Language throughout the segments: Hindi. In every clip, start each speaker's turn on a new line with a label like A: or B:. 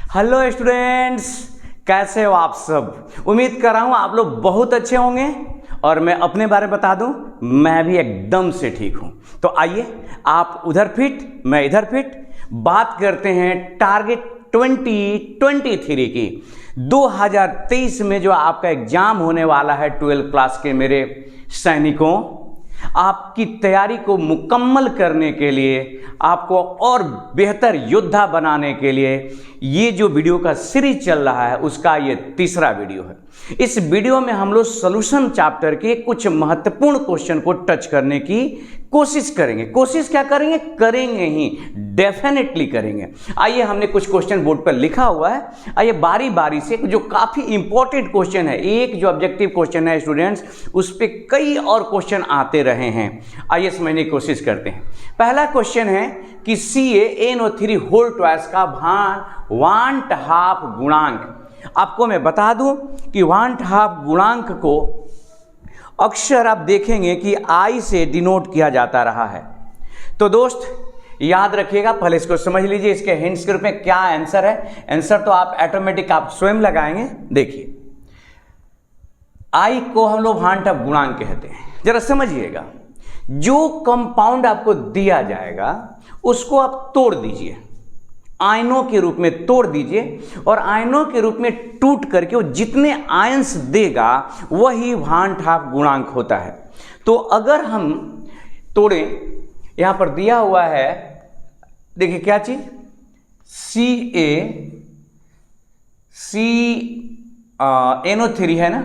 A: हेलो स्टूडेंट्स, कैसे हो आप सब। उम्मीद कर रहा हूं आप लोग बहुत अच्छे होंगे और मैं अपने बारे में बता दूं, मैं भी एकदम से ठीक हूं। तो आइए, आप उधर फिट मैं इधर फिट, बात करते हैं टारगेट 2023 की। 2023 में जो आपका एग्जाम होने वाला है 12th क्लास के मेरे सैनिकों, आपकी तैयारी को मुकम्मल करने के लिए, आपको और बेहतर योद्धा बनाने के लिए ये जो वीडियो का सीरीज चल रहा है उसका ये तीसरा वीडियो है। इस वीडियो में हम लोग सॉल्यूशन चैप्टर के कुछ महत्वपूर्ण क्वेश्चन को टच करने की कोशिश करेंगे। कोशिश क्या करेंगे? करेंगे ही, डेफिनेटली करेंगे। आइए, हमने कुछ क्वेश्चन बोर्ड पर लिखा हुआ है, आइए बारी बारी से, जो काफी इंपॉर्टेंट क्वेश्चन है, एक जो ऑब्जेक्टिव क्वेश्चन है स्टूडेंट्स, उस पर कई और क्वेश्चन आते रहे हैं। आइए समझने की कोशिश करते हैं। पहला क्वेश्चन है कि CaNO3 होल ट्वाइस का भान 1/2 गुणांक। आपको मैं बता दूं कि 1/2 गुणांक को अक्सर आप देखेंगे कि I से डिनोट किया जाता रहा है। तो दोस्त याद रखिएगा, पहले इसको समझ लीजिए, इसके हिंट्स के रूप में क्या आंसर है। आंसर तो आप ऑटोमेटिक आप स्वयं लगाएंगे। देखिए, I को हम लोग 1/2 गुणांक कहते हैं। जरा समझिएगा, जो कंपाउंड आपको दिया जाएगा उसको आप तोड़ दीजिए, आयनों के रूप में तोड़ दीजिए, और आयनों के रूप में टूट करके वो जितने आयंस देगा वही 1/2 गुणांक होता है। तो अगर हम तोड़ें, यहां पर दिया हुआ है, देखिए क्या चीज, NO3 है ना,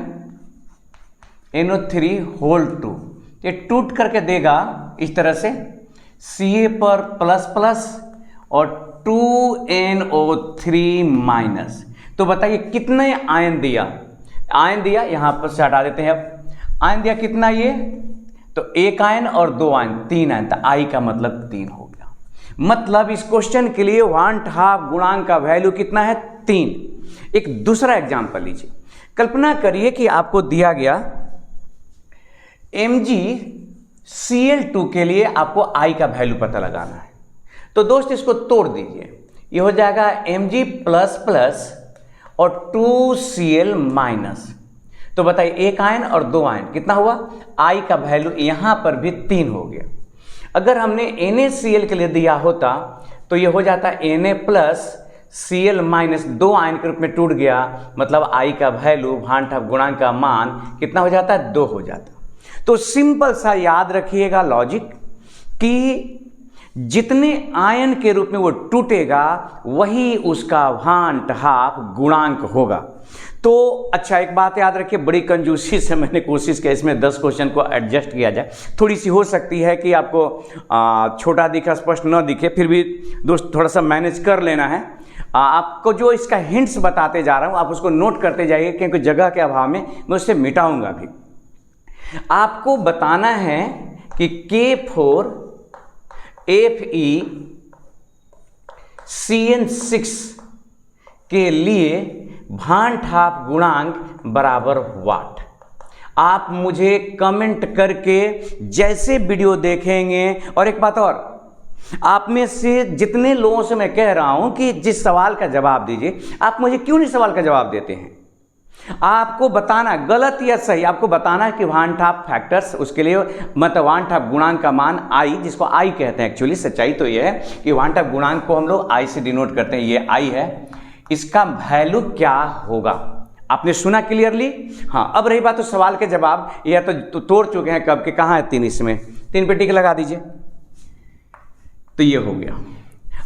A: NO3 होल 2, ये टूट करके देगा इस तरह से, Ca पर प्लस प्लस और 2NO3 माइनस। तो बताइए कितने आयन दिया? आयन दिया, यहां पर से हटा देते हैं। अब आयन दिया कितना ये, तो एक आयन और दो आयन, 3 आयन था। I का मतलब 3 हो गया। मतलब इस क्वेश्चन के लिए 1/2 गुणांक का वैल्यू कितना है? 3। एक दूसरा एग्जांपल लीजिए। कल्पना करिए कि आपको दिया गया MgCl2 के लिए आपको I का वैल्यू पता लगाना है। तो दोस्त इसको तोड़ दीजिए, ये हो जाएगा Mg प्लस प्लस और 2Cl माइनस। तो बताइए एक आयन और दो आयन कितना हुआ? I का वैल्यू यहां पर भी 3 हो गया। अगर हमने NaCl के लिए दिया होता तो ये हो जाता Na plus Cl minus, 2 ion के रूप में टूट गया, मतलब I का वैल्यू 1/2 गुणांक का मान कितना हो जाता है? 2 हो जाता। तो सिंपल सा याद रखिएगा लॉजिक, कि जितने आयन के रूप में वो टूटेगा वही उसका 1/2 गुणांक होगा। तो अच्छा, एक बात याद रखिए, बड़ी कंजूसी से मैंने कोशिश की इसमें 10 क्वेश्चन को एडजस्ट किया जाए। थोड़ी सी हो सकती है कि आपको छोटा दिखे, स्पष्ट न दिखे, फिर भी दोस्त थोड़ा सा मैनेज कर लेना है। आपको जो इसका हिंट्स बताते जा रहा हूं आप उसको नोट करते जाइए, क्योंकि जगह के अभाव में मैं उससे मिटाऊंगा भी। आपको बताना है कि K4FeCN6 के लिए 1/2 गुणांक बराबर वाट। आप मुझे कमेंट करके जैसे वीडियो देखेंगे, और एक बात और, आप में से जितने लोगों से मैं कह रहा हूं कि जिस सवाल का जवाब दीजिए, आप मुझे क्यों नहीं सवाल का जवाब देते हैं? आपको बताना, गलत या सही, आपको बताना है कि 1/2 फैक्टर्स, उसके लिए मतलब 1/2 गुणांक का मान I, जिसको I कहते हैं। एक्चुअली सच्चाई तो यह है कि 1/2 गुणांक को हम लोग I से डिनोट करते हैं, ये I है, इसका वैल्यू क्या होगा? आपने सुना क्लियरली? हाँ, अब रही बात तो सवाल के जवाब, यह तो तोड़ चुके हैं कब के, कहाँ है 3, इसमें 3 पे टिक लगा दीजिए। तो ये हो गया।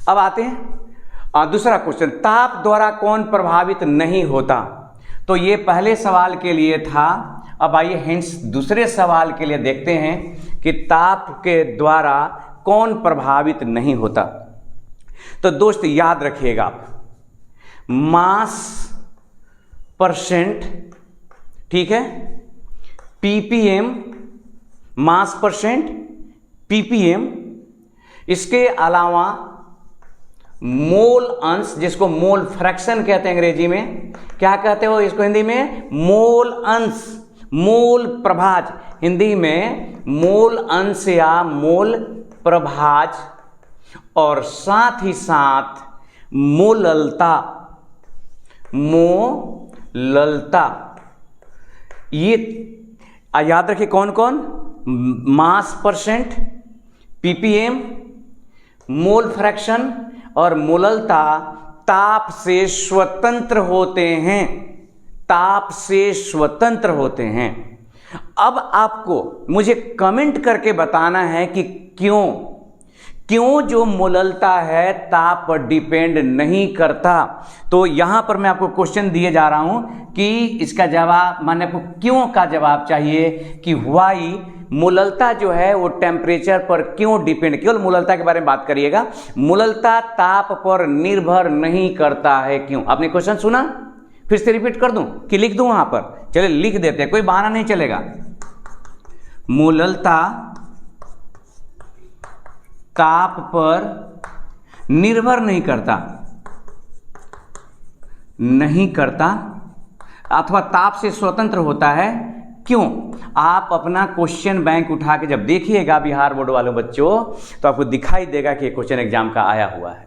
A: अब आते हैं दूसरा क्वेश्चन, ताप द्वारा कौन प्रभावित नहीं होता? तो ये पहले सवाल के लिए था। अब आइए हिंट्स दूसरे सवाल के लिए देखते हैं कि ताप के द्वारा कौन प्रभावित नहीं होता। तो दोस्त याद रखिएगा, मास परसेंट, ठीक है, ppm, मास परसेंट ppm, इसके अलावा मोल अंश, जिसको मोल फ्रैक्शन कहते हैं अंग्रेजी में, क्या कहते हो इसको हिंदी में? मोल अंश, मोल प्रभाज, हिंदी में मोल अंश या मोल प्रभाज, और साथ ही साथ मोललता, मोललता। ये याद रखिए कौन कौन, मास परसेंट, ppm, मोल फ्रैक्शन और मोललता ताप से स्वतंत्र होते हैं, ताप से स्वतंत्र होते हैं। अब आपको मुझे कमेंट करके बताना है कि क्यों जो मोललता है ताप पर डिपेंड नहीं करता। तो यहां पर मैं आपको क्वेश्चन दिए जा रहा हूं कि इसका जवाब, माने आपको क्यों का जवाब चाहिए कि व्हाई मोललता जो है वो टेम्परेचर पर क्यों डिपेंड, केवल मोललता के बारे में बात करिएगा। मोललता ताप पर निर्भर नहीं करता है, क्यों? आपने क्वेश्चन सुना, फिर से रिपीट कर दूं कि लिख दूं वहां पर? चलिए लिख देते हैं, कोई बहाना नहीं चलेगा। मोललता ताप पर निर्भर नहीं करता अथवा ताप से स्वतंत्र होता है। क्यों? आप अपना क्वेश्चन बैंक उठा के जब देखिएगा बिहार बोर्ड वालों बच्चों, तो आपको दिखाई देगा कि क्वेश्चन एग्जाम का आया हुआ है।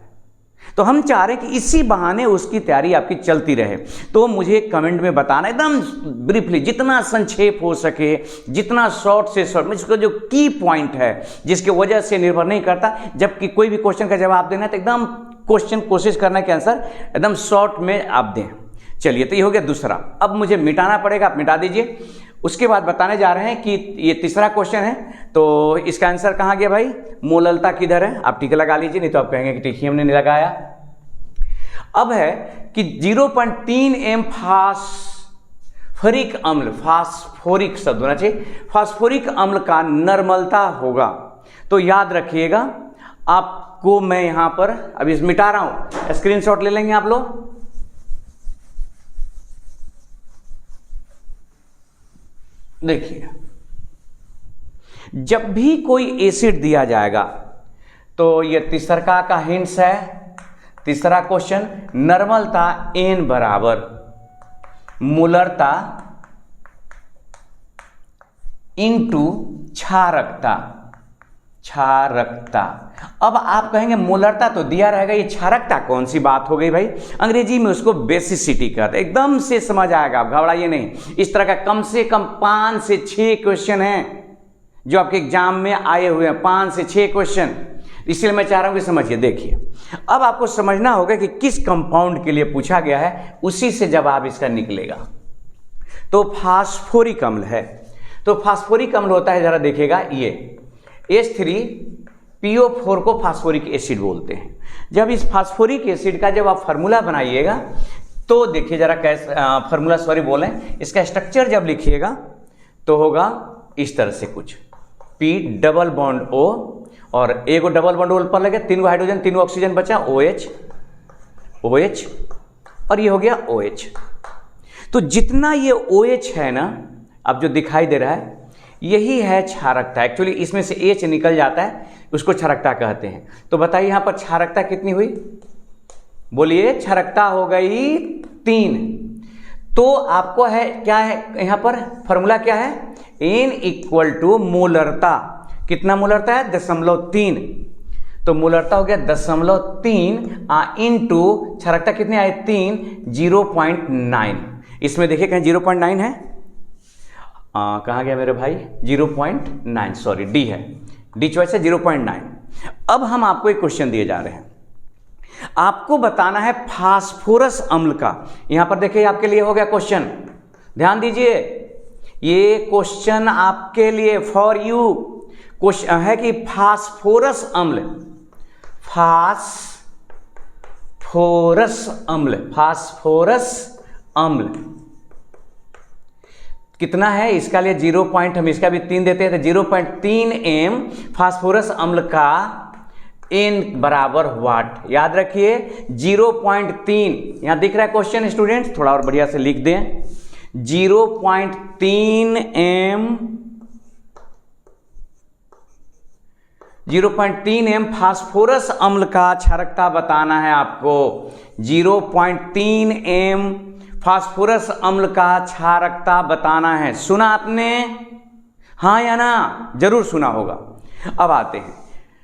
A: तो हम चाह रहे हैं कि इसी बहाने उसकी तैयारी आपकी चलती रहे। तो मुझे कमेंट में बताना एकदम ब्रीफली, जितना संक्षेप हो सके, जितना शॉर्ट से शॉर्ट में, इसका जो की पॉइंट है जिसकी वजह से निर्भर नहीं करता। जबकि कोई भी क्वेश्चन का जवाब देना है तो एकदम क्वेश्चन कोशिश करना है कि आंसर एकदम शॉर्ट में आप दें। चलिए, तो ये हो गया दूसरा। अब मुझे मिटाना पड़ेगा, आप मिटा दीजिए। उसके बाद बताने जा रहे हैं कि ये तीसरा क्वेश्चन है, तो इसका आंसर कहाँ गया भाई? मोललता किधर है? आप टिक लगा लीजिए, नहीं तो आप कहेंगे कि टिक ही हमने नहीं लगाया। अब है कि 0.3 m फास्फोरिक अम्ल, फास्फोरिक शब्द होना चाहिए, फास्फोरिक अम्ल का नर्मलता होगा। तो याद रखिएगा, आपको मैं यहां पर अभी मिटा रहा हूं, स्क्रीनशॉट ले लेंगे आप लोग। देखिए, जब भी कोई एसिड दिया जाएगा तो ये तीसरा का हिंट्स है। तीसरा क्वेश्चन, नर्मलता N बराबर मोलरता इंटू क्षारकता। अब आप कहेंगे मोलरता तो दिया रहेगा, ये क्षारकता कौन सी बात हो गई भाई? अंग्रेजी में उसको बेसिसिटी कहते, एकदम से समझ आएगा, आप घबराइए नहीं। इस तरह का कम से कम 5 से 6 क्वेश्चन हैं जो आपके एग्जाम में आए हुए हैं, 5 से 6 क्वेश्चन। इसलिए मैं चाह रहा हूं कि समझिए। देखिए, अब आपको समझना होगा कि किस कंपाउंड के लिए पूछा गया है, उसी से जवाब इसका निकलेगा। तो फास्फोरिक अम्ल है, तो फास्फोरिक अम्ल होता है, जरा देखिएगा, ये H3PO4 को फास्फोरिक एसिड बोलते हैं। जब इस फास्फोरिक एसिड का जब आप फार्मूला बनाइएगा तो देखिए जरा कैसे, फार्मूला सॉरी बोलें, इसका स्ट्रक्चर जब लिखिएगा तो होगा इस तरह से कुछ, P डबल बॉन्ड O और एक डबल बॉन्ड O पर लगे, 3 हाइड्रोजन 3 ऑक्सीजन बचा, OH और ये हो गया OH। तो जितना ये OH है ना, अब जो दिखाई दे रहा है, यही है क्षारकता। एक्चुअली इसमें से H निकल जाता है, उसको क्षारकता कहते हैं। तो बताइए यहां पर क्षारकता कितनी हुई? बोलिए, क्षारकता हो गई 3। तो आपको है क्या है यहां पर फॉर्मूला क्या है? N इक्वल टू मोलरता। कितना मोलरता है? 0.3। तो मोलरता हो गया 0.3 इंटू क्षारकता कितनी आई? 3, 0.9। इसमें देखिए कहीं 0.9 है, कहाँ गया मेरे भाई? 0.9, सॉरी डी है, डी चॉइस है 0.9। अब हम आपको एक क्वेश्चन दिए जा रहे हैं, आपको बताना है फास्फोरस अम्ल का। यहां पर देखिए आपके लिए हो गया क्वेश्चन, ध्यान दीजिए, ये क्वेश्चन आपके लिए फॉर यू क्वेश्चन है कि फास्फोरस अम्ल, फास्फोरस अम्ल कितना है? इसका लिए 0. हम इसका भी 3 देते हैं, तो 0.3 m फास्फोरस अम्ल का N बराबर वाट। याद रखिए 0.3, यहां दिख रहा है क्वेश्चन स्टूडेंट्स, थोड़ा और बढ़िया से लिख दें। 0.3 m फास्फोरस अम्ल का क्षारकता बताना है आपको। 0.3 m फास्फोरस अम्ल का क्षारकता बताना है। सुना आपने? हाँ या ना? जरूर सुना होगा। अब आते हैं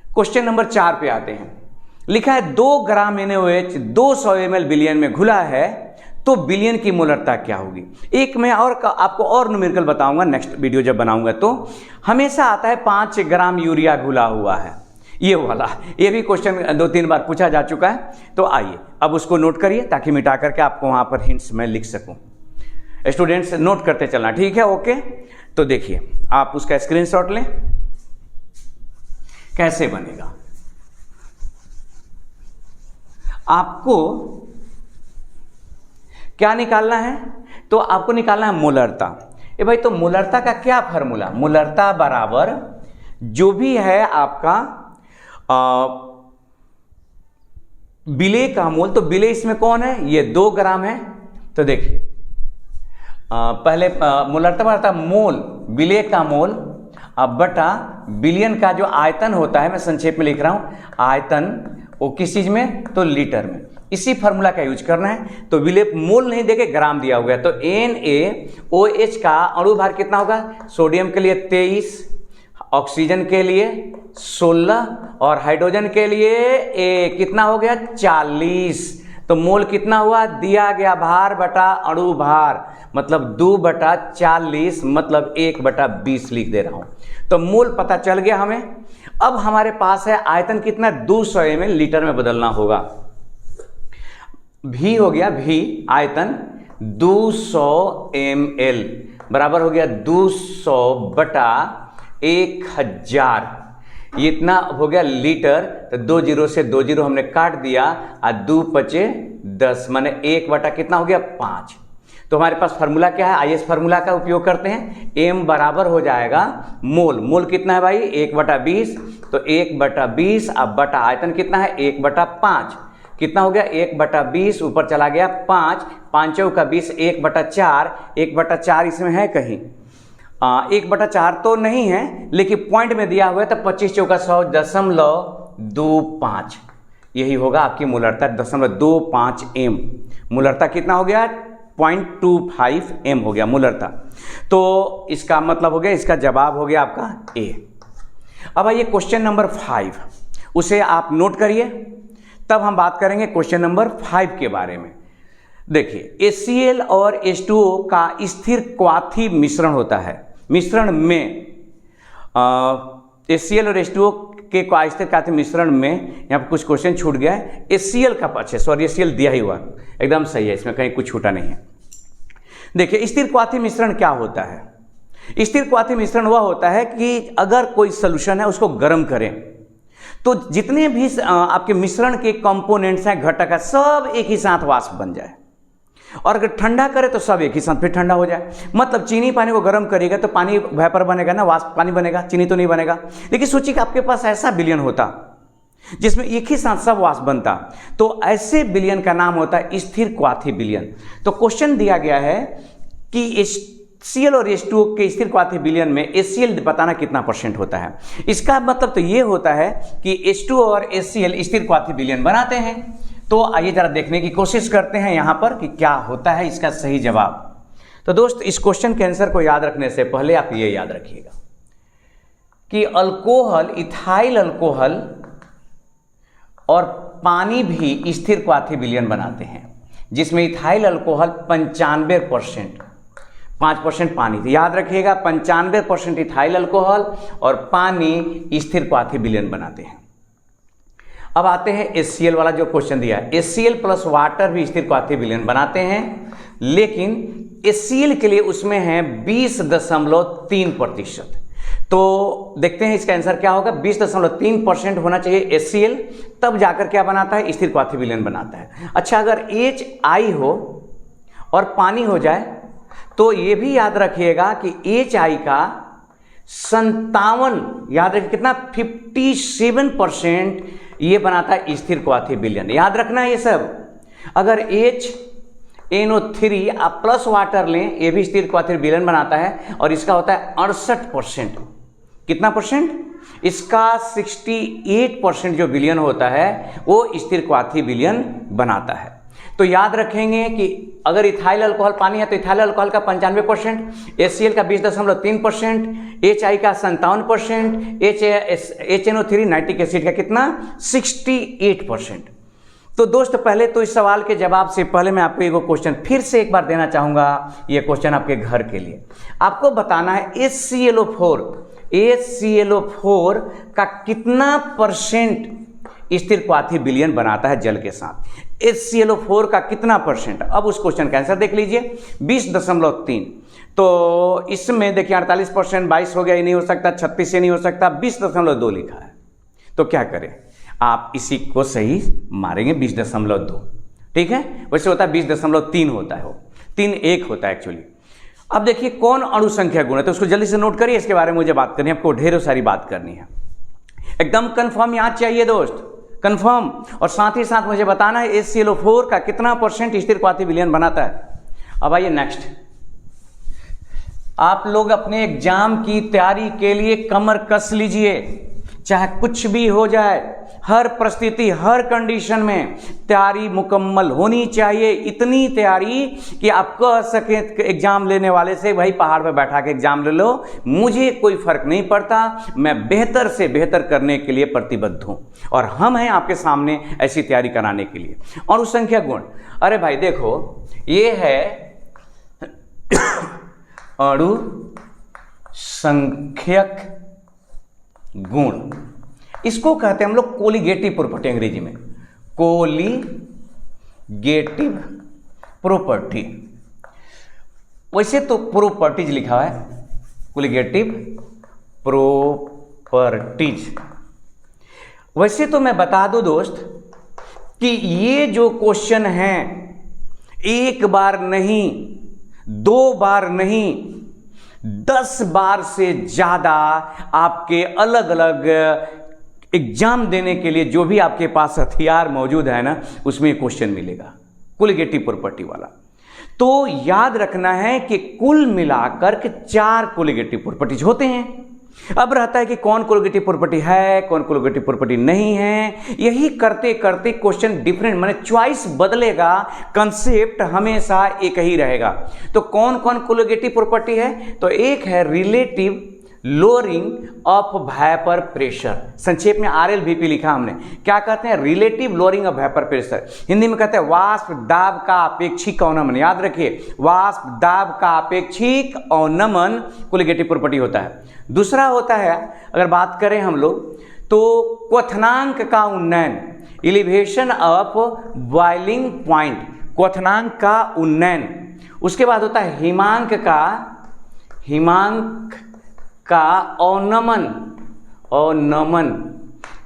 A: क्वेश्चन नंबर 4 पे आते हैं। लिखा है 2 ग्राम NaOH 200 ml विलयन में घुला है तो बिलियन की मोलरता क्या होगी। एक मैं और आपको और न्यूमेरिकल बताऊंगा नेक्स्ट वीडियो जब बनाऊंगा। तो हमेशा आता है 5 ग्राम यूरिया घुला हुआ है, ये वाला, ये भी क्वेश्चन 2-3 बार पूछा जा चुका है। तो आइए अब उसको नोट करिए ताकि मिटा करके आपको वहां पर हिंट्स मैं लिख सकूं। स्टूडेंट्स नोट करते चलना, ठीक है, ओके। तो देखिए आप उसका स्क्रीनशॉट लें, कैसे बनेगा। आपको क्या निकालना है, तो आपको निकालना है मोलरता। ए भाई, तो मोलरता का क्या फार्मूला, मोलरता बराबर जो भी है आपका विलेय का मोल। तो विलेय इसमें कौन है, ये 2 ग्राम है। तो देखिए पहले मोलरता बराबर मोल, विलेय का मोल अब बटा बिलियन का जो आयतन होता है, मैं संक्षेप में लिख रहा हूं, आयतन वो किस चीज में, तो लीटर में। इसी फार्मूला का यूज करना है। तो विलेय मोल नहीं देके ग्राम दिया हुआ है। तो NaOH का अणु भार कितना होगा, सोडियम के लिए 23, ऑक्सीजन के लिए 16 और हाइड्रोजन के लिए कितना हो गया 40। तो मोल कितना हुआ, दिया गया भार बटा अणु भार, मतलब 2/40 मतलब 1/20 लिख दे रहा हूं। तो मोल पता चल गया हमें। अब हमारे पास है आयतन कितना, 200 ml, लीटर में बदलना होगा। भी हो गया, भी आयतन 200 ml बराबर हो गया 200/1000, इतना हो गया लीटर। तो 2 जीरो से 2 जीरो हमने काट दिया और 2 पचे 10, माने 1 बटा कितना हो गया 5। तो हमारे पास फार्मूला क्या है, आईएस फार्मूला का उपयोग करते हैं। m बराबर हो जाएगा मोल, मोल कितना है भाई 1/20, तो 1/20 अब बटा आयतन कितना है 1/5, कितना हो गया 1/20, ऊपर चला गया 5, 5 का 20, 1/4, 1/4 इसमें है कहीं 1/4 तो नहीं है, लेकिन पॉइंट में दिया हुआ है। तो 25 चौका 100.25, यही होगा आपकी मोलरता 0.25 m। मोलरता कितना हो गया 0.25 m हो गया मोलरता। तो इसका मतलब हो गया, इसका जवाब हो गया आपका A। अब आइए क्वेश्चन नंबर 5, उसे आप नोट करिए, तब हम बात करेंगे क्वेश्चन नंबर 5 के बारे में। देखिए HCl और H2O का स्थिर क्वाथी मिश्रण होता है। मिश्रण में HCl और H2O के स्थिर क्वाथी मिश्रण में यहाँ पर कुछ क्वेश्चन छूट गया है। HCl का अच्छा सॉरी HCl दिया ही हुआ, एकदम सही है, इसमें कहीं कुछ छूटा नहीं है। देखिए स्थिर क्वाथी मिश्रण क्या होता है। स्थिर क्वाथी मिश्रण वह होता है कि अगर कोई सॉल्यूशन है उसको गर्म करें तो जितने भी आपके मिश्रण के कंपोनेंट्स हैं, घटक है, सब एक ही साथ वाष्प बन जाए। और अगर ठंडा करे तो सब एक ही साथ फिर ठंडा हो जाए। मतलब चीनी पानी को गर्म करेगा तो पानी वेपर बनेगा ना, वाष्प पानी बनेगा, चीनी तो नहीं बनेगा। लेकिन सोचिए कि आपके पास ऐसा विलयन होता जिसमें एक ही साथ सब वाष्प बनता, तो ऐसे विलयन का नाम होता है स्थिर क्वाथी विलयन। तो क्वेश्चन दिया गया है कि HCl और H2O के स्थिर क्वाथी विलयन में HCl बताना कितना % होता है। इसका मतलब तो ये होता है कि H2O और HCl स्थिर क्वाथी विलयन बनाते हैं। तो आइए जरा देखने की कोशिश करते हैं यहां पर कि क्या होता है इसका सही जवाब। तो दोस्त इस क्वेश्चन के आंसर को याद रखने से पहले आप ये याद रखिएगा कि अल्कोहल, इथाइल अल्कोहल और पानी भी स्थिर क्वाथी विलयन बनाते हैं, जिसमें इथाइल अल्कोहल 95%, 5% पानी। तो याद रखिएगा 95% इथाइल अल्कोहल और पानी स्थिर क्वाथी विलयन बनाते हैं। अब आते हैं HCl वाला जो क्वेश्चन दिया है। HCl प्लस वाटर भी स्थिर क्वाथी विलयन बनाते हैं, लेकिन HCl के लिए उसमें है 20.3%। तो देखते हैं इसका आंसर क्या होगा। 20.3% होना चाहिए HCl, तब जाकर क्या बनाता है, स्थिर क्वाथी विलयन बनाता है। अच्छा, अगर HI हो और पानी हो जाए तो ये भी याद रखिएगा कि HI का 57, याद रखिए कितना, 57% ये बनाता है स्थिर क्वाथी विलयन। याद रखना है ये सब। अगर HNO3 आप प्लस वाटर लें, ये भी स्थिर क्वाथी विलयन बनाता है और इसका होता है 68%। कितना परसेंट? इसका 68% जो विलयन होता है वो स्थिर क्वाथी विलयन बनाता है। तो याद रखेंगे कि अगर इथाइल अल्कोहल पानी है तो इथाइल अल्कोहल का 95%, HCl का 20.3%, HI का 57%, HNO3 नाइट्रिक एसिड का कितना 68%। तो दोस्त पहले तो इस सवाल के जवाब से पहले मैं आपको एक क्वेश्चन फिर से एक बार देना चाहूँगा। ये क्वेश्चन आपके घर के लिए, आपको बताना है HClO4 का कितना परसेंट स्थिर क्वाथी विलयन बनाता है जल के साथ। HClO4 का कितना परसेंट। अब उस क्वेश्चन का आंसर देख लीजिए, 20.3। तो इसमें देखिए 48%, 22 हो गया, ये नहीं हो सकता, 36 से नहीं हो सकता, 20.2 लिखा है। तो क्या करें, आप इसी को सही मारेंगे, 20.2, ठीक है। वैसे होता है 20.3 होता है, वो 3.1 होता है एक्चुअली। अब देखिए कौन अणु संख्या गुण है, तो उसको जल्दी से नोट करिए, इसके बारे में मुझे बात करनी है, आपको ढेरों सारी बात करनी है। एकदम कंफर्म याद चाहिए दोस्त, कंफर्म। और साथ ही साथ मुझे बताना है HClO4 का कितना परसेंट स्थिर क्वाथी विलयन बनाता है। अब आइए नेक्स्ट, आप लोग अपने एग्जाम की तैयारी के लिए कमर कस लीजिए, चाहे कुछ भी हो जाए, हर परिस्थिति हर कंडीशन में तैयारी मुकम्मल होनी चाहिए। इतनी तैयारी कि आप कह सके एग्जाम लेने वाले से भाई पहाड़ पर बैठा के एग्जाम ले लो, मुझे कोई फर्क नहीं पड़ता, मैं बेहतर से बेहतर करने के लिए प्रतिबद्ध हूं और हम हैं आपके सामने ऐसी तैयारी कराने के लिए। अणु संख्या गुण, अरे भाई देखो ये है अणु संख्यक गुण, इसको कहते हैं हम लोग कोलिगेटिव प्रॉपर्टी, अंग्रेजी में कोलिगेटिव प्रॉपर्टी। वैसे तो प्रॉपर्टीज लिखा है, कोलिगेटिव प्रॉपर्टीज। वैसे तो मैं बता दूं दोस्त कि ये जो क्वेश्चन है एक बार नहीं, 2 बार नहीं, 10 बार से ज्यादा आपके अलग अलग एग्जाम देने के लिए जो भी आपके पास हथियार मौजूद है ना, उसमें क्वेश्चन मिलेगा कोलिगेटिव प्रॉपर्टी वाला। तो याद रखना है कि कुल मिलाकर के 4 कोलिगेटिव प्रॉपर्टीज होते हैं। अब रहता है कि कौन कोलिगेटिव प्रॉपर्टी है, कौन कोलिगेटिव प्रॉपर्टी नहीं है। यही करते करते क्वेश्चन डिफरेंट, माने चॉइस बदलेगा, कंसेप्ट हमेशा एक ही रहेगा। तो कौन कौन कोलिगेटिव प्रॉपर्टी है, तो एक है relative lowering of vapour pressure, संक्षेप में RLVP लिखा हमने। क्या कहते हैं, relative lowering of vapour pressure, Hindi में कहते हैं वाष्प दाब का अपेक्षिक अवनमन। याद रखिए, वाष्प दाब का अपेक्षिक अवनमन कोलिगेटिव प्रॉपर्टी होता है। दूसरा होता है, अगर बात करें हम लोग, तो क्वथनांक का उन्नयन, एलिवेशन ऑफ बॉइलिंग पॉइंट, क्वथनांक का उन्नयन। उसके बाद होता है हिमांक का अवनमन,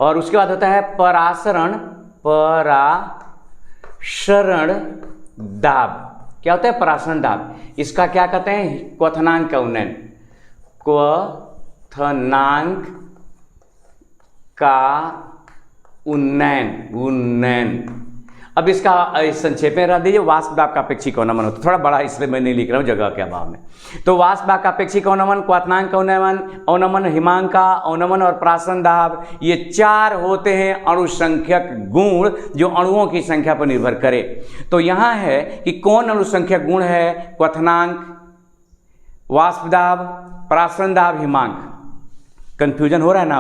A: और उसके बाद होता है परासरण दाब। क्या होता है परासरण दाब, इसका क्या कहते हैं, क्वथनांक का उन्नयन, क्वथनांक का उन्नयन। अब इसका संक्षेप में रह दीजिए, वाष्प दाब का अपेक्षिक अवनमन होता है। थोड़ा बड़ा इसलिए मैं नहीं लिख रहा हूँ जगह के अभाव में। तो वाष्प दाब का अपेक्षिक अवनमन, क्वथनांक का अवनमन, हिमांक का अवनमन और परासरण दाब, ये 4 होते हैं अणु संख्यक गुण जो अणुओं की संख्या पर निर्भर करे। तो यहाँ है कि कौन अणु संख्यक गुण है, क्वथनांक, वाष्प दाब, परासरण दाब, हिमांक। कंफ्यूजन हो रहा है ना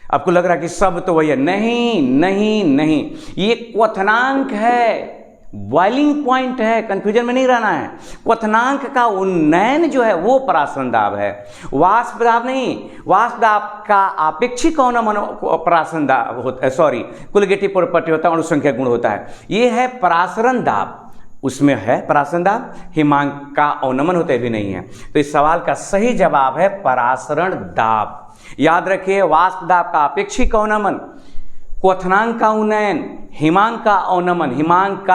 A: आपको लग रहा है कि सब तो वही है। नहीं, ये क्वथनांक है, बॉइलिंग पॉइंट है, कंफ्यूजन में नहीं रहना है। क्वथनांक का उन्नयन जो है वो परासरण दाब है, वाष्प दाब नहीं। वाष्प दाब का आपेक्षिक अवनमन परासरण दाब होता है, सॉरी कोलिगेटिव प्रॉपर्टी होता है, अणु संख्या गुण होता है। ये है परासरण दाब, उसमें है परासरण दाब। हिमांक का अवनमन होता है भी नहीं है। तो इस सवाल का सही जवाब है परासरण दाब। याद रखिए, वाष्प दाब का अपेक्षिक अवनमन, क्वथनांक का उन्नयन, हिमांक का अवनमन, हिमांक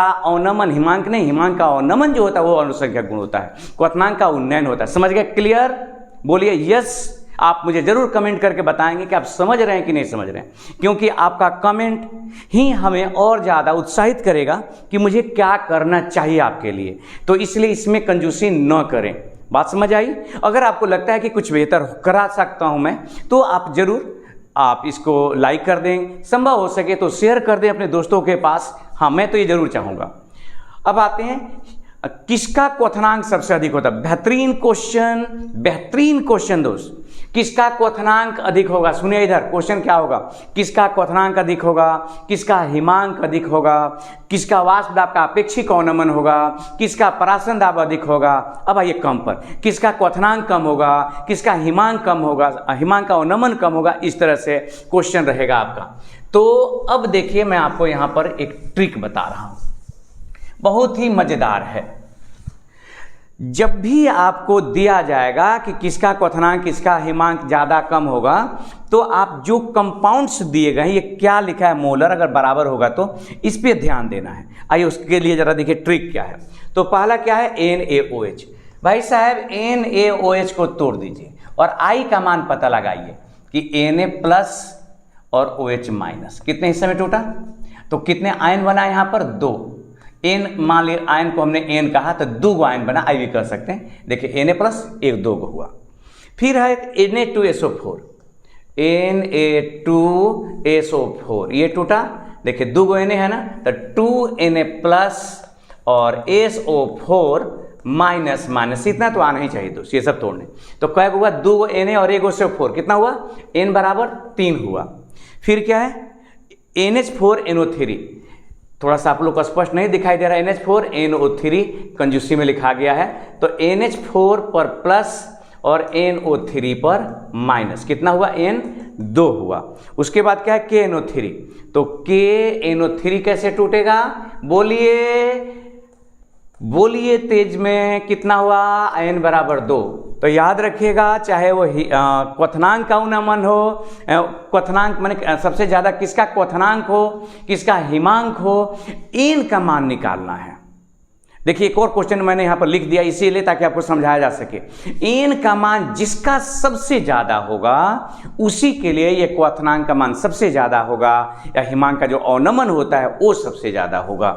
A: का अवनमन जो होता है वो अणुसंख्यक गुण होता है, क्वथनांक का उन्नयन होता है। समझ गए, क्लियर? बोलिए यस। आप मुझे जरूर कमेंट करके बताएंगे कि आप समझ रहे हैं कि नहीं समझ रहे हैं, क्योंकि आपका कमेंट ही हमें और ज़्यादा उत्साहित करेगा कि मुझे क्या करना चाहिए आपके लिए। तो इसलिए इसमें कंजूसी न करें। बात समझ आई? अगर आपको लगता है कि कुछ बेहतर करा सकता हूं मैं, तो आप जरूर इसको लाइक कर दें, संभव हो सके तो शेयर कर दें अपने दोस्तों के पास। हाँ, मैं तो ये जरूर चाहूँगा। अब आते हैं, किसका क्वथनांक सबसे अधिक होता है? बेहतरीन क्वेश्चन दोस्त। किसका क्वथनांक अधिक होगा? सुनिए इधर क्वेश्चन क्या होगा, किसका क्वथनांक अधिक होगा, किसका हिमांक अधिक होगा, किसका वाष्प दाब का अपेक्षिक अवनमन होगा, किसका परासरण दाब अधिक होगा। अब आइए कम पर, किसका क्वथनांक कम होगा, किसका हिमांक कम होगा, हिमांक का अवनमन कम होगा। इस तरह से क्वेश्चन रहेगा आपका। तो अब देखिए मैं आपको यहां पर एक ट्रिक बता रहा हूं, बहुत ही मजेदार है। जब भी आपको दिया जाएगा कि किसका क्वथनांक किसका हिमांक ज्यादा कम होगा, तो आप जो कंपाउंड्स दिए गए हैं, ये क्या लिखा है मोलर, अगर बराबर होगा तो इस पे ध्यान देना है। आइए उसके लिए जरा देखिए ट्रिक क्या है। तो पहला क्या है, NaOH। भाई साहब NaOH को तोड़ दीजिए और I का मान पता लगाइए कि Na प्लस और OH माइनस कितने हिस्से में टूटा, तो कितने आयन बना यहाँ पर, 2। N मान लिया, आयन को हमने N कहा तो 2 आयन बना, I भी कर सकते हैं। देखिए Na प्लस 1 2 हुआ। फिर है Na2SO4, Na2SO4 ये टूटा, देखिए 2 Na है ना, तो 2Na प्लस और SO4 माइनस माइनस, इतना तो आना ही चाहिए दोस्त, ये सब तोड़ने। तो क्या हुआ, 2 Na और 1 SO4 कितना हुआ, N बराबर 3 हुआ। फिर क्या है, NH4NO3, थोड़ा सा आप लोग को स्पष्ट नहीं दिखाई दे रहा है, NH4NO3 कंजूसी में लिखा गया है। तो NH4 पर प्लस और NO3 पर माइनस, कितना हुआ, N 2 हुआ। उसके बाद क्या है, KNO3, तो KNO3 कैसे टूटेगा, बोलिए तेज में, कितना हुआ, N बराबर 2। तो याद रखिएगा, चाहे वो क्वथनांक का उन्नमन हो, क्वथनांक माने सबसे ज्यादा किसका क्वथनांक हो, किसका हिमांक हो, इन का मान निकालना है। देखिए एक और क्वेश्चन मैंने यहाँ पर लिख दिया इसीलिए ताकि आपको समझाया जा सके। इन का मान जिसका सबसे ज्यादा होगा उसी के लिए ये क्वथनांक का मान सबसे ज्यादा होगा, या हिमांक का जो अवनमन होता है वो सबसे ज्यादा होगा।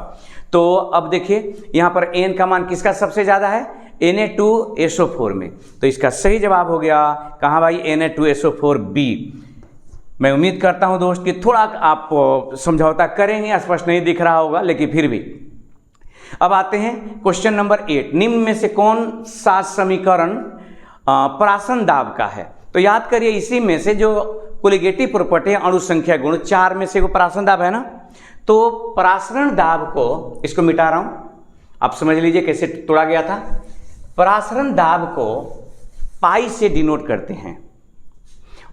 A: तो अब देखिए यहाँ पर N का मान किसका सबसे ज्यादा है, Na2SO4 में। तो इसका सही जवाब हो गया कहाँ भाई, Na2SO4B। मैं उम्मीद करता हूं दोस्त कि थोड़ा आप समझौता करेंगे, स्पष्ट नहीं दिख रहा होगा लेकिन फिर भी। अब आते हैं क्वेश्चन नंबर 8, निम्न में से कौन सा समीकरण परासरण दाब का है। तो याद करिए इसी में से जो कोलिगेटिव प्रॉपर्टी है, अणु संख्या गुण, 4 में से वो परासरण दाब है ना। तो परासरण दाब को, इसको मिटा रहा हूं, आप समझ लीजिए कैसे तोड़ा गया था। परासरण दाब को पाई से डिनोट करते हैं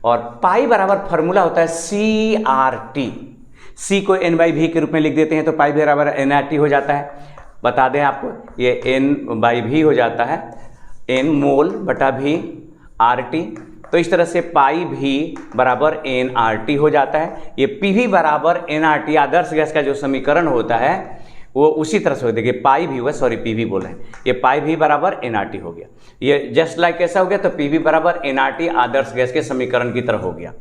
A: और पाई बराबर फॉर्मूला होता है CRT। C को N/V के रूप में लिख देते हैं तो पाई बराबर NRT हो जाता है। बता दें आपको, ये N/V हो जाता है, N मोल बटा V RT। तो इस तरह से पाई भी बराबर NRT हो जाता है। ये PV बराबर NRT आदर्श गैस का जो समीकरण होता है वो उसी तरह से हो, देखिए पाई भी हुआ, सॉरी PV बोल रहे हैं, ये पाई भी बराबर NRT हो गया। ये जस्ट लाइक कैसा हो गया, तो PV बराबर NRT आदर्श गैस के समीकरण की तरह हो गया।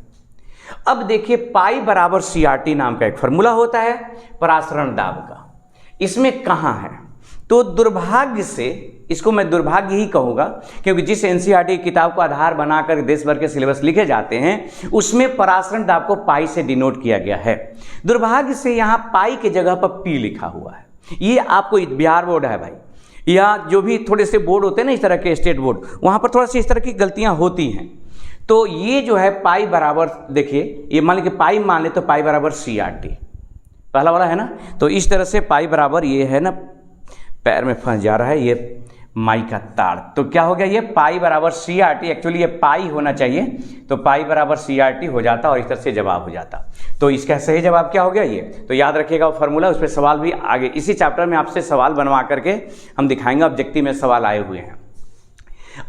A: अब देखिए पाई बराबर CRT नाम का एक फॉर्मूला होता है परासरण दाब का, इसमें कहाँ है, तो दुर्भाग्य से, इसको मैं दुर्भाग्य ही कहूँगा क्योंकि जिस NCERT किताब को आधार बनाकर देश भर के सिलेबस लिखे जाते हैं उसमें परासरण दाब को पाई से डिनोट किया गया है। दुर्भाग्य से यहाँ पाई के जगह पर P लिखा हुआ है। ये आपको बिहार बोर्ड है भाई, या जो भी थोड़े से बोर्ड होते हैं ना इस तरह के स्टेट बोर्ड, वहाँ पर थोड़ा सी इस तरह की गलतियाँ होती हैं। तो ये जो है पाई बराबर, देखिए ये मान लीजिए पाई मान ले तो पाई बराबर CRT, पहला वाला है ना। तो इस तरह से पाई बराबर, ये है ना पैर में फंस जा रहा है ये माई का तार, तो क्या हो गया, ये पाई बराबर CRT, एक्चुअली ये पाई होना चाहिए, तो पाई बराबर CRT हो जाता और इस तरह से जवाब हो जाता। तो इसका सही जवाब क्या हो गया ये, तो याद रखिएगा वो फॉर्मूला, उस पर सवाल भी आगे इसी चैप्टर में आपसे सवाल बनवा करके हम दिखाएंगे, ऑब्जेक्टिव में सवाल आए हुए हैं।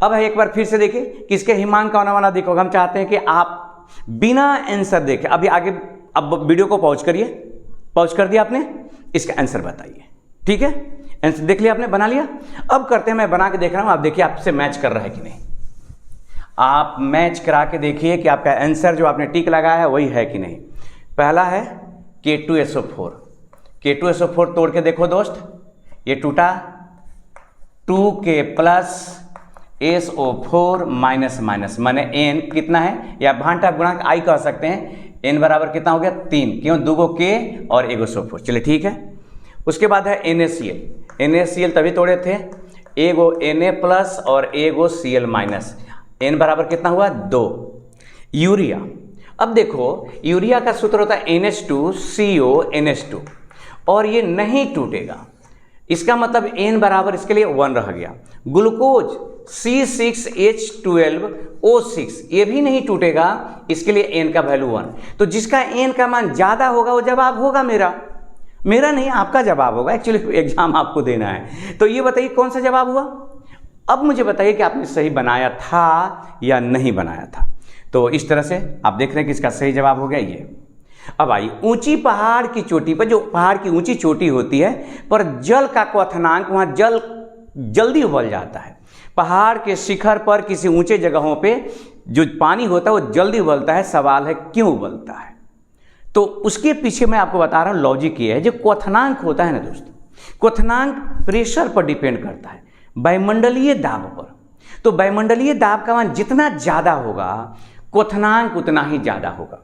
A: अब एक बार फिर से देखिए किसके हिमांक का अनुमान अधिक होगा। हम चाहते हैं कि आप बिना आंसर देखे अभी आगे, अब वीडियो को पॉज करिए, पॉज कर दिया आपने, इसका आंसर बताइए, ठीक है, आंसर देख लिया आपने, बना लिया। अब करते हैं, मैं बना के देख रहा हूं, आप देखिए आपसे मैच कर रहा है कि नहीं। आप मैच करा के देखिए कि आपका आंसर जो आपने टिक लगाया है वही है कि नहीं। पहला है K2SO4, K2SO4 तोड़ के देखो दोस्त, ये टूटा 2K plus SO4 minus minus, माने N कितना है, या भांटा गुणांक I कह सकते हैं। N बराबर कितना हो गया 3, क्यों, 2 K और 1 SO4, चलिए ठीक है। उसके बाद है NaCl, NaCl तभी तोड़े थे, एगो Na प्लस और एगो Cl माइनस। N बराबर कितना हुआ 2। यूरिया, अब देखो यूरिया का सूत्र होता है NH2CO NH2 और ये नहीं टूटेगा, इसका मतलब N बराबर इसके लिए 1 रह गया। ग्लूकोज C6H12O6 ये भी नहीं टूटेगा, इसके लिए N का वैल्यू 1। तो जिसका N का मान ज़्यादा होगा वो जवाब होगा मेरा नहीं, आपका जवाब होगा। एक्चुअली एग्जाम आपको देना है। तो ये बताइए कौन सा जवाब हुआ। अब मुझे बताइए कि आपने सही बनाया था या नहीं बनाया था। तो इस तरह से आप देख रहे हैं कि इसका सही जवाब हो गया ये। अब आइए, ऊंची पहाड़ की चोटी पर, जो पहाड़ की ऊंची चोटी होती है पर जल का क्वथनांक, वहां जल जल्दी उबल जाता है। पहाड़ के शिखर पर किसी ऊंचे जगहों पे जो पानी होता है वो जल्दी उबलता है। सवाल है क्यों उबलता है। तो उसके पीछे मैं आपको बता रहा हूं लॉजिक ये है, जो क्वथनांक होता है ना दोस्तों, क्वथनांक प्रेशर पर डिपेंड करता है, वायुमंडलीय दाब पर। तो वायुमंडलीय दाब का मान जितना ज्यादा होगा क्वथनांक उतना ही ज्यादा होगा।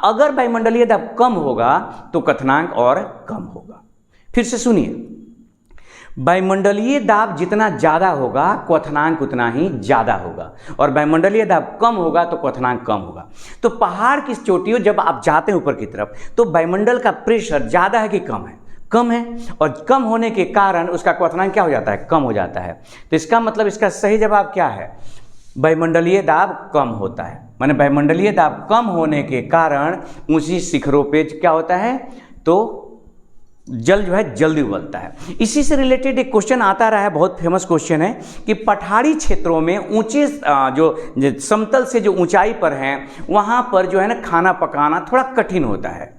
A: अगर वायुमंडलीय दाब कम होगा तो क्वथनांक और कम होगा। फिर से सुनिए, वायुमंडलीय दाब जितना ज्यादा होगा क्वथनांक उतना ही ज्यादा होगा, और वायुमंडलीय दाब कम होगा तो क्वथनांक कम होगा। तो पहाड़ की चोटियों जब आप जाते हैं ऊपर की तरफ तो वायुमंडल का प्रेशर ज्यादा है कि कम है, कम है, और कम होने के कारण उसका क्वथनांक क्या हो जाता है, कम हो जाता है। तो इसका मतलब इसका सही जवाब क्या है, वायुमंडलीय दाब कम होता है। माने वायुमंडलीय दाब कम होने के कारण ऊंची शिखरों पे क्या होता है, तो जल जो है जल्दी उबलता है। इसी से रिलेटेड एक क्वेश्चन आता रहा है, बहुत फेमस क्वेश्चन है कि पठारी क्षेत्रों में ऊंचे जो समतल से जो ऊंचाई पर हैं वहां पर जो है ना खाना पकाना थोड़ा कठिन होता है।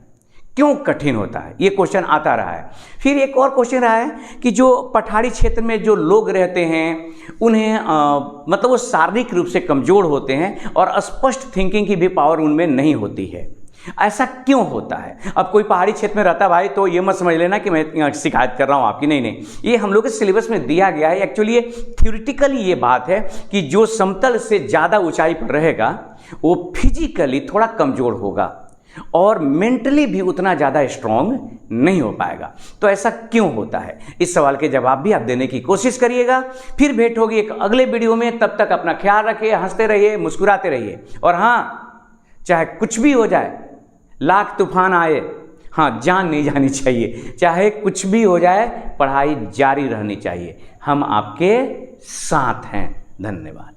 A: क्यों कठिन होता है, ये क्वेश्चन आता रहा है। फिर एक और क्वेश्चन रहा है कि जो पठारी क्षेत्र में जो लोग रहते हैं उन्हें मतलब वो शारीरिक रूप से कमजोर होते हैं और स्पष्ट थिंकिंग की भी पावर उनमें नहीं होती है। ऐसा क्यों होता है। अब कोई पहाड़ी क्षेत्र में रहता भाई तो ये मत समझ लेना कि मैं शिकायत कर रहा हूं आपकी, नहीं, ये हम लोग के सिलेबस में दिया गया है। एक्चुअली ये थ्योरेटिकली ये बात है कि जो समतल से ज़्यादा ऊंचाई पर रहेगा वो फिजिकली थोड़ा कमजोर होगा और मेंटली भी उतना ज़्यादा स्ट्रांग नहीं हो पाएगा। तो ऐसा क्यों होता है, इस सवाल के जवाब भी आप देने की कोशिश करिएगा। फिर भेंट होगी एक अगले वीडियो में, तब तक अपना ख्याल रखिए, हंसते रहिए, मुस्कुराते रहिए, और हाँ चाहे कुछ भी हो जाए, लाख तूफान आए, हाँ जान नहीं जानी चाहिए। चाहे कुछ भी हो जाए पढ़ाई जारी रहनी चाहिए। हम आपके साथ हैं। धन्यवाद।